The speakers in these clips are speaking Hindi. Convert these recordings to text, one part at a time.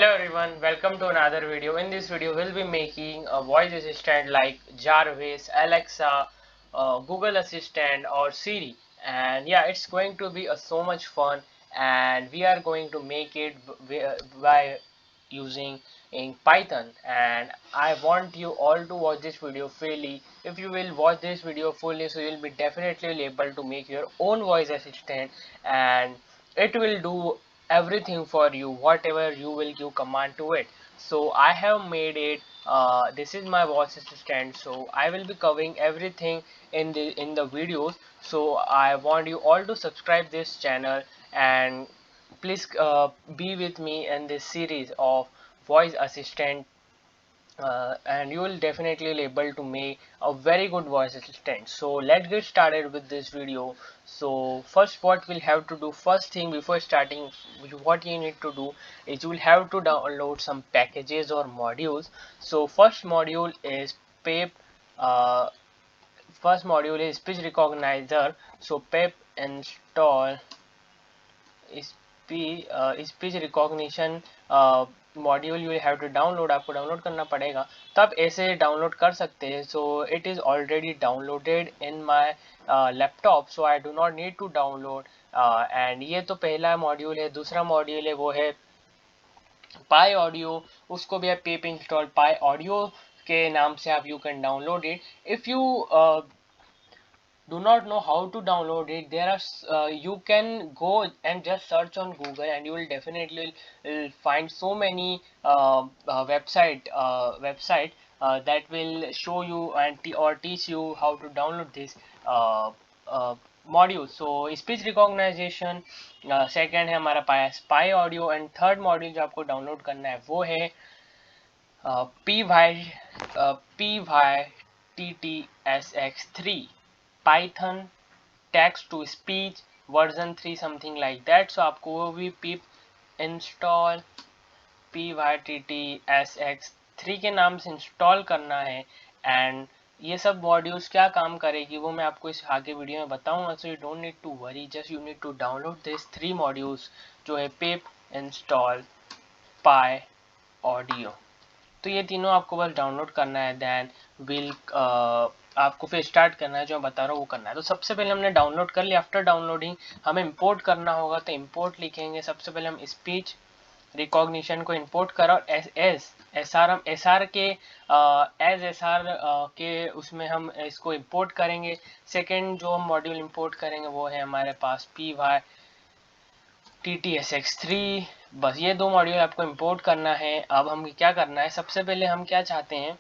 Hello everyone, welcome to another video. In this video, we'll be making a voice assistant like Jarvis, Alexa, Google Assistant or Siri. And yeah, it's going to be so much fun, and we are going to make it by using in Python. And I want you all to watch this video fully. If you will watch this video fully, so you'll be definitely able to make your own voice assistant, and it will do everything for you whatever you will give command to it. So I have made it. This is my voice assistant, so I will be covering everything in the videos. So I want you all to subscribe this channel, and please be with me in this series of voice assistant, and you will definitely be able to make a very good voice assistant. So let's get started with this video. So first, what we'll have to do, first thing before starting, what you need to do is you will have to download some packages or modules. So first module is PEP. uh, First module is speech recognizer. So PEP install speech recognition module you have to download, आपको डाउनलोड करना पड़ेगा, तो आप ऐसे डाउनलोड कर सकते हैं. So it is already downloaded in my laptop, so I do not need to download. And ये तो पहला मॉड्यूल है. दूसरा मॉड्यूल है वो है पाई ऑडियो. उसको भी आप पेप इंस्टॉल पाई ऑडियो के नाम से आप you can download it. If you do not know how to download it, there are you can go and just search on Google, and you will definitely find so many website that will show you and or teach you how to download this module. So speech recognition second है हमारा पास पाई ऑडियो, एंड थर्ड मॉड्यूल जो आपको डाउनलोड करना है वो है PyTTSX3 Python text to speech version 3 something like that. So आपको वो भी pip install PyTTSX3 के नाम से इंस्टॉल करना है. एंड ये सब मॉड्यूल्स क्या काम करेगी वो मैं आपको इस आगे वीडियो में बताऊंगा. So you don't need to worry, just you need to download this 3 modules जो है पिप इंस्टॉल पाई ऑडियो. तो ये तीनों आपको बस डाउनलोड करना है. देन विल आपको फिर स्टार्ट करना है, जो मैं बता रहा हूँ वो करना है. तो सबसे पहले हमने डाउनलोड कर लिया. आफ्टर डाउनलोडिंग हमें इंपोर्ट करना होगा, तो इंपोर्ट लिखेंगे. सबसे पहले हम स्पीच रिकॉग्निशन को इंपोर्ट करा, और एस आर के के उसमें हम इसको इंपोर्ट करेंगे. सेकेंड जो हम मॉड्यूल इंपोर्ट करेंगे वो है हमारे पास PyTTSX3. बस ये दो मॉड्यूल आपको इंपोर्ट करना है. अब हम क्या करना है, सबसे पहले हम क्या चाहते हैं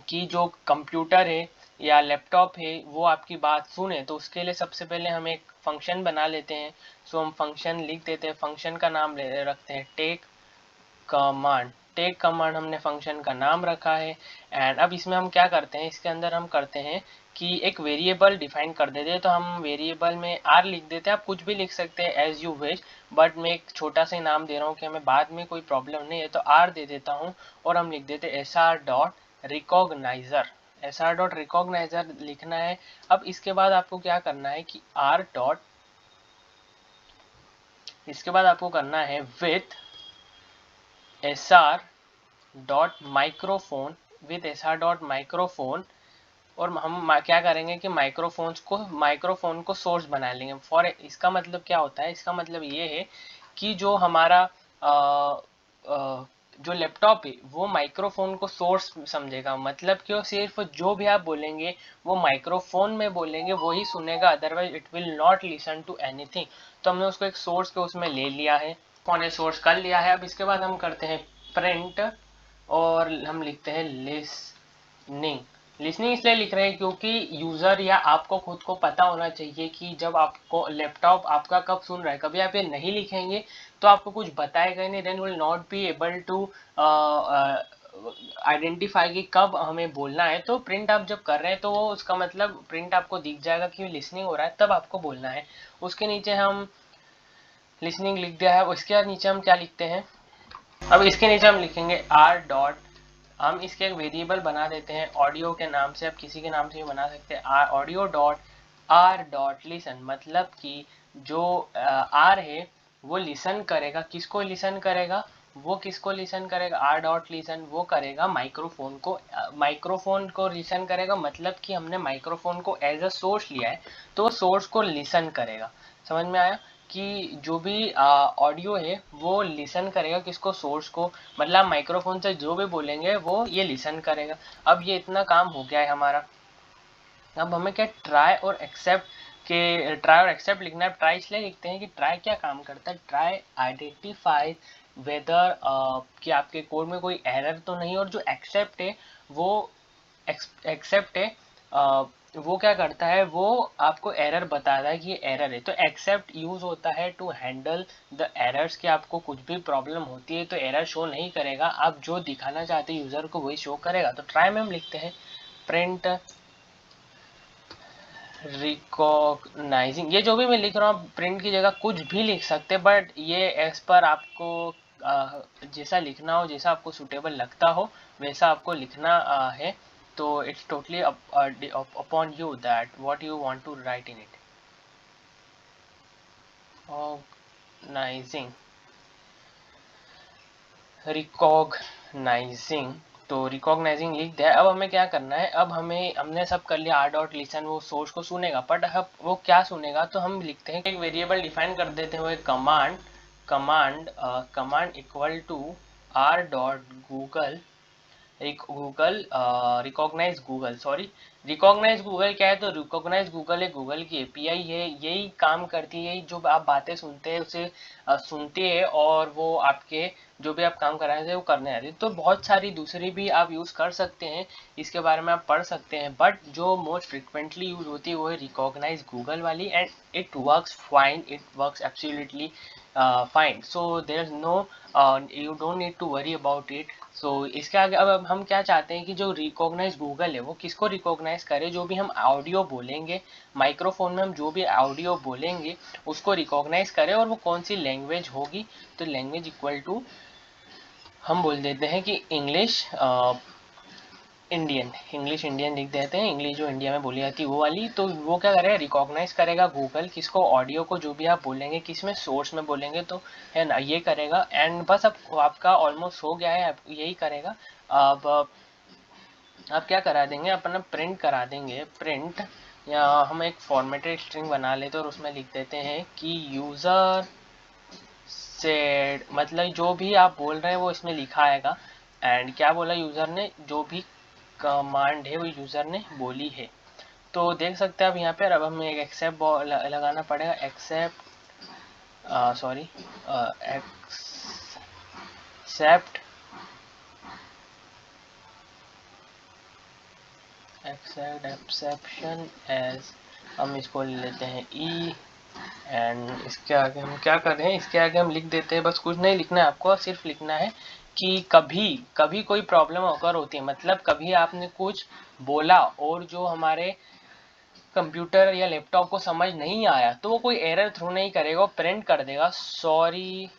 कि जो कंप्यूटर है या लैपटॉप है वो आपकी बात सुने. तो उसके लिए सबसे पहले हम एक फंक्शन बना लेते हैं. सो हम फंक्शन लिख देते हैं. फंक्शन का नाम रखते हैं टेक कमांड. टेक कमांड हमने फंक्शन का नाम रखा है. एंड अब इसमें हम क्या करते हैं, इसके अंदर हम करते हैं कि एक वेरिएबल डिफाइन कर देते हैं. तो हम वेरिएबल में आर लिख देते हैं. आप कुछ भी लिख सकते हैं एज यू विश, बट मैं एक छोटा सा नाम दे रहा हूँ कि हमें बाद में कोई प्रॉब्लम नहीं है, तो आर दे देता हूँ. और हम लिख देते हैं SR.रिकॉग्नाइजर. SR.रिकॉग्नाइजर लिखना है. अब इसके बाद आपको क्या करना है कि इसके बाद आपको करना है विथ SR.माइक्रोफोन. और हम क्या करेंगे कि माइक्रोफोन को सोर्स बना लेंगे. फॉर इसका मतलब क्या होता है, इसका मतलब ये है कि जो हमारा जो लैपटॉप है वो माइक्रोफोन को सोर्स समझेगा. मतलब कि सिर्फ जो भी आप बोलेंगे वो माइक्रोफोन में बोलेंगे वही सुनेगा, otherwise it will not listen to anything. तो हमने उसको एक सोर्स के उसमें ले लिया है, फोन ने सोर्स कर लिया है. अब इसके बाद हम करते हैं प्रिंट, और हम लिखते हैं लिसनिंग. लिसनिंग इसलिए लिख रहे हैं क्योंकि यूज़र या आपको खुद को पता होना चाहिए कि जब आपको लैपटॉप आपका कब सुन रहा है. कभी आप ये नहीं लिखेंगे तो आपको कुछ बताएगा नहीं. Then will not be able to identify कि कब हमें बोलना है. तो प्रिंट आप जब कर रहे हैं तो वो उसका मतलब प्रिंट आपको दिख जाएगा कि लिसनिंग हो रहा है, तब आपको बोलना है. उसके नीचे हम लिसनिंग लिख दिया है. उसके बाद नीचे हम क्या लिखते हैं, अब इसके नीचे हम लिखेंगे आर डॉट, हम इसके एक वेरिएबल बना देते हैं ऑडियो के नाम से. आप किसी के नाम से भी बना सकते हैं. Audio dot R dot listen. मतलब कि जो आर है वो लिसन करेगा. किसको लिसन करेगा, वो किसको लिसन करेगा, आर डॉट लिसन वो करेगा माइक्रोफोन को, माइक्रोफोन को लिसन करेगा, मतलब कि हमने माइक्रोफोन को एज अ सोर्स लिया है तो सोर्स को लिसन करेगा। समझ में आया कि जो भी ऑडियो है वो लिसन करेगा किसको, सोर्स को, मतलब माइक्रोफोन से जो भी बोलेंगे वो ये लिसन करेगा। अब ये इतना काम हो गया है हमारा। अब हमें क्या ट्राई और एक्सेप्ट के, ट्राई और एक्सेप्ट लिखना है। ट्राई इसलिए लिखते हैं कि ट्राई क्या काम करता है, ट्राई आइडेंटिफाई वेदर कि आपके कोड में कोई एरर तो नहीं, और जो एक्सेप्ट है वो एक्सेप्ट है वो क्या करता है, वो आपको एरर बताता है कि ये एरर है। तो एक्सेप्ट यूज होता है टू हैंडल द एरर्स, कि आपको कुछ भी प्रॉब्लम होती है तो एरर शो नहीं करेगा, आप जो दिखाना चाहते हैं यूजर को वही शो करेगा। तो ट्राई में हम लिखते हैं प्रिंट रिकॉग्नाइजिंग, ये जो भी मैं लिख रहा हूँ प्रिंट की जगह कुछ भी लिख सकते हैं, बट ये एज पर आपको जैसा लिखना हो, जैसा आपको सुटेबल लगता हो वैसा आपको लिखना है। तो it's totally upon you that what you want to write in it. Organizing, recognizing, तो रिकॉग्नाइजिंग लिख दिया। अब हमें क्या करना है, अब हमने सब कर लिया, आर डॉट लिसन वो सोर्स को सुनेगा, बट अब वो क्या सुनेगा, तो हम लिखते हैं एक वेरिएबल डिफाइन कर देते हैं, वो एक command equal to r dot Google recognize Google, sorry recognize Google क्या है, तो रिकॉग्नाइज गूगल है गूगल की एपीआई है, यही काम करती है, जो आप बातें सुनते हैं उसे सुनती है और वो आपके जो भी आप काम कराए थे वो करने आती है। तो बहुत सारी दूसरी भी आप यूज़ कर सकते हैं, इसके बारे में आप पढ़ सकते हैं, बट जो मोस्ट फ्रिक्वेंटली यूज होती है वो है रिकॉग्नाइज गूगल वाली, and it works fine, it works absolutely fine. So there is no, you don't need to worry about it. सो इसके आगे अब हम क्या चाहते हैं कि जो रिकॉग्नाइज गूगल है वो किसको रिकॉग्नाइज करे, जो भी हम ऑडियो बोलेंगे माइक्रोफोन में, हम जो भी ऑडियो बोलेंगे उसको रिकॉग्नाइज करे, और वो कौन सी लैंग्वेज होगी, तो लैंग्वेज इक्वल टू हम बोल देते हैं कि इंग्लिश इंडियन, इंग्लिश इंडियन लिख देते हैं, इंग्लिश जो इंडिया में बोली जाती है वो वाली। तो वो क्या करेगा, रिकॉग्नाइज करेगा गूगल किसको, ऑडियो को, जो भी आप बोलेंगे किस में, सोर्स में बोलेंगे तो है ना, ये करेगा। एंड बस अब आपका ऑलमोस्ट हो गया है, यही करेगा। अब आप क्या करा देंगे, अपना प्रिंट करा देंगे, प्रिंट, या हम एक फॉर्मेटेड स्ट्रिंग बना लेते हैं और उसमें लिख देते हैं कि यूज़र सेड, मतलब जो भी आप बोल रहे हैं वो इसमें लिखा आएगा। एंड क्या बोला यूज़र ने, जो भी कमांड है वो यूज़र ने बोली है। तो देख सकते हैं अब यहाँ पे, अब हमें एक एक्सेप्ट लगाना पड़ेगा, except sorry except exception as, हम इसको ले लेते हैं ई, एंड इसके आगे हम क्या कर रहे हैं, इसके आगे हम लिख देते हैं, बस कुछ नहीं लिखना है आपको, सिर्फ लिखना है कि कभी कभी कोई प्रॉब्लम अगर होती है, मतलब कभी आपने कुछ बोला और जो हमारे कंप्यूटर या लैपटॉप को समझ नहीं आया, तो वो कोई एरर थ्रो नहीं करेगा, वो प्रिंट कर देगा sorry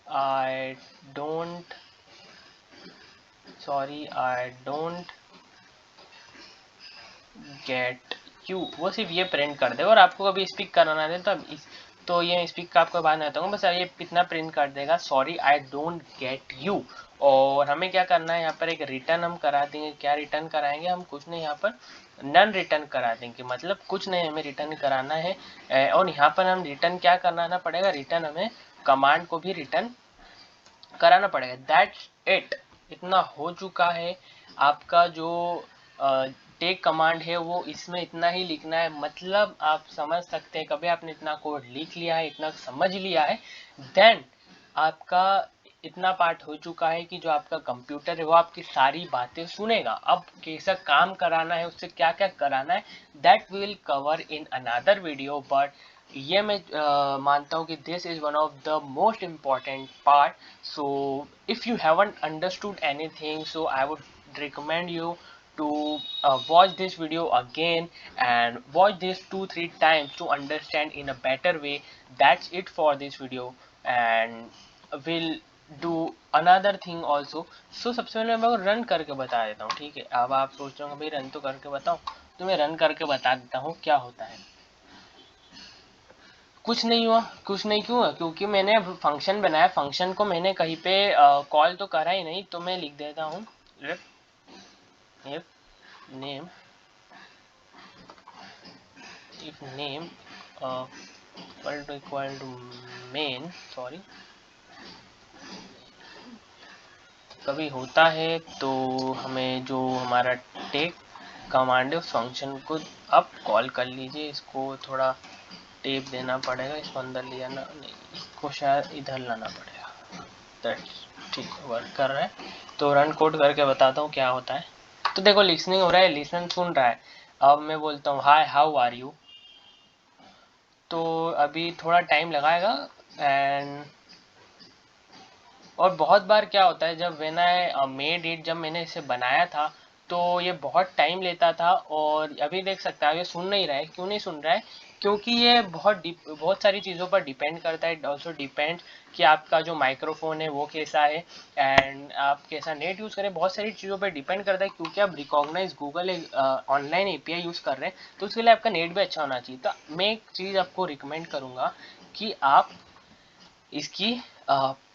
I don't get you, वो सिर्फ ये प्रिंट कर देगा। और आपको कभी स्पीक कराना है तो तो ये स्पीक का आपको बाद में बताऊंगा, बस ये कितना प्रिंट कर देगा, sorry I don't get you. और हमें क्या करना है, यहाँ पर एक रिटर्न हम करा देंगे, क्या रिटर्न कराएंगे, हम कुछ नहीं, यहाँ पर नन रिटर्न करा देंगे, मतलब कुछ नहीं हमें रिटर्न कराना है। और यहाँ पर हम रिटर्न क्या कराना पड़ेगा, रिटर्न हमें कमांड को भी रिटर्न कराना पड़ेगा। दैट्स इट, इतना हो चुका है। आपका जो टेक कमांड है वो इसमें इतना ही लिखना है, मतलब आप समझ सकते हैं, कभी आपने इतना कोड लिख लिया है, इतना समझ लिया है, देन आपका इतना पार्ट हो चुका है कि जो आपका कंप्यूटर है वो आपकी सारी बातें सुनेगा। अब कैसा काम कराना है, उससे क्या क्या कराना है, that will cover in another video. But ये मैं मानता हूँ कि this is one of the most important part. So if you haven't understood anything, so I would recommend you to watch this video again and watch this 2-3 times to understand in a better way. That's it for this video, and we'll do another thing also. So सबसे पहले मैं रन करके बता देता हूँ, ठीक है। अब आप सोच रहे हो भाई रन तो करके बताऊँ, तो मैं रन करके बता देता हूँ क्या होता है। कुछ नहीं हुआ, कुछ नहीं क्यों हुआ? क्योंकि मैंने फंक्शन बनाया, फंक्शन को मैंने कहीं पे कॉल तो करा ही नहीं। तो मैं लिख देता हूँ if name if name equal to main, sorry कभी होता है तो हमें जो हमारा टेक कमांड है उस फंक्शन को आप कॉल कर लीजिए। इसको थोड़ा टेप देना पड़ेगा, इसको अंदर ले जाना नहीं, इसको शायद इधर लाना पड़ेगा। दैट्स ठीक है, वर्क कर रहा है। तो रन कोड करके बताता हूँ क्या होता है। तो देखो लिसनिंग हो रहा है, लिसन सुन रहा है। अब मैं बोलता हूँ हाय हाउ आर यू, तो अभी थोड़ा टाइम लगाएगा। एंड और बहुत बार क्या होता है, जब व्हेन आई मेड इट, जब मैंने इसे बनाया था तो ये बहुत टाइम लेता था। और अभी देख सकते हैं ये सुन नहीं रहा है। क्यों नहीं सुन रहा है? क्योंकि ये बहुत सारी चीज़ों पर डिपेंड करता है। इट ऑल्सो डिपेंड कि आपका जो माइक्रोफोन है वो कैसा है, एंड आप कैसा नेट यूज़ करें, बहुत सारी चीज़ों पर डिपेंड करता है। क्योंकि आप recognize Google online API use कर रहे हैं तो उसके लिए आपका नेट भी अच्छा होना चाहिए। तो मैं एक चीज़ आपको रिकमेंड करूँगा कि आप इसकी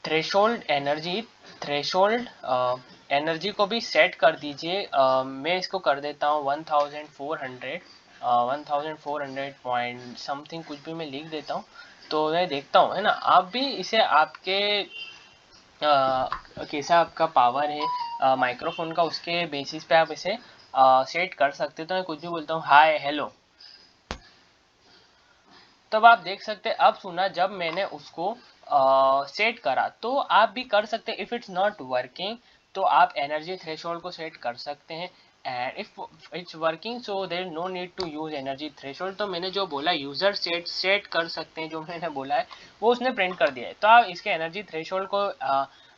थ्रेशोल्ड एनर्जी को भी सेट कर दीजिए। मैं इसको कर देता हूँ 1400, 1400 पॉइंट समथिंग, कुछ भी मैं लिख देता हूँ। तो मैं देखता हूँ, है ना। आप भी इसे आपके कैसा आपका पावर है माइक्रोफोन का, उसके बेसिस पे आप इसे सेट कर सकते हो। तो मैं कुछ भी बोलता हूँ हाय हेलो, तब आप देख सकते हैं अब सुना जब मैंने उसको सेट करा। तो आप भी कर सकते हैं। इफ़ इट्स नॉट वर्किंग तो आप एनर्जी थ्रेशोल्ड को सेट कर सकते हैं। And if it's working so there no need to use energy threshold. तो मैंने जो बोला यूजर सेट कर सकते हैं, जो मैंने बोला है वो उसने प्रिंट कर दिया है। तो आप इसके एनर्जी थ्रेशोल्ड को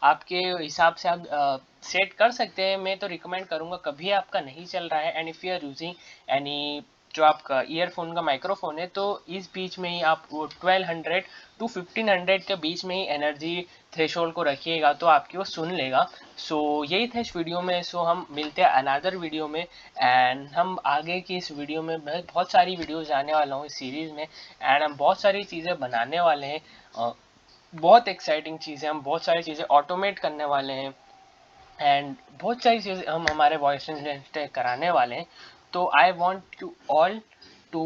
आपके हिसाब से आप सेट कर सकते हैं। मैं तो रिकमेंड करूंगा, कभी आपका नहीं चल रहा है and if you are using any जो आपका ईयरफोन का माइक्रोफोन है तो इस बीच में ही आप 1200 टू 1500 के बीच में ही एनर्जी थ्रेशोल्ड को रखिएगा तो आपकी वो सुन लेगा। सो यही था इस वीडियो में। सो हम मिलते हैं अनदर वीडियो में, एंड हम आगे की इस वीडियो में बहुत सारी वीडियोज आने वाला हूँ इस सीरीज़ में। एंड हम बहुत सारी चीज़ें बनाने वाले हैं, बहुत एक्साइटिंग चीज़ें, हम बहुत सारी चीज़ें ऑटोमेट करने वाले हैं एंड बहुत सारी चीज़ें हम हमारे वॉइस ट्रांसलेट कराने वाले हैं। तो I want you all to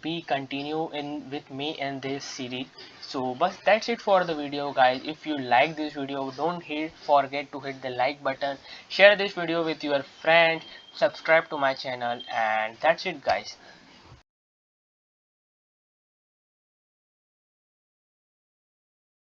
be continue in with me in this series. So but that's it for the video guys. If you like this video, don't forget to hit the like button, share this video with your friends, subscribe to my channel, and that's it guys.